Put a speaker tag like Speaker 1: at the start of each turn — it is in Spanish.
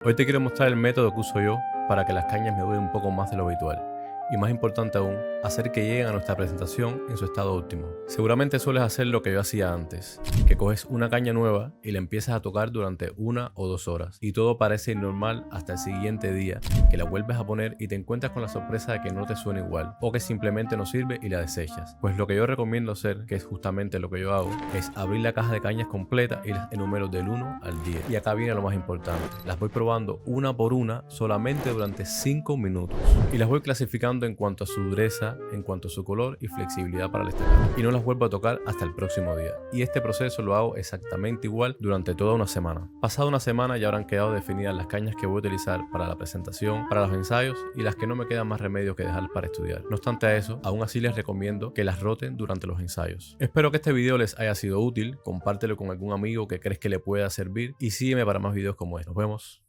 Speaker 1: Hoy te quiero mostrar el método que uso yo para que las cañas me duren un poco más de lo habitual. Y más importante aún, hacer que lleguen a nuestra presentación en su estado óptimo. Seguramente sueles hacer lo que yo hacía antes, que coges una caña nueva y la empiezas a tocar durante 1 o 2 horas. Y todo parece ir normal hasta el siguiente día, que la vuelves a poner y te encuentras con la sorpresa de que no te suena igual, o que simplemente no sirve y la desechas. Pues lo que yo recomiendo hacer, que es justamente lo que yo hago, es abrir la caja de cañas completa y las enumero del 1 al 10. Y acá viene lo más importante. Las voy probando una por una solamente durante 5 minutos. Y las voy clasificando en cuanto a su dureza, en cuanto a su color y flexibilidad para el estecado. Y no las vuelvo a tocar hasta el próximo día. Y este proceso lo hago exactamente igual durante toda una semana. Pasada una semana ya habrán quedado definidas las cañas que voy a utilizar para la presentación, para los ensayos y las que no me quedan más remedio que dejar para estudiar. No obstante a eso, aún así les recomiendo que las roten durante los ensayos. Espero que este video les haya sido útil, compártelo con algún amigo que crees que le pueda servir y sígueme para más videos como este. Nos vemos.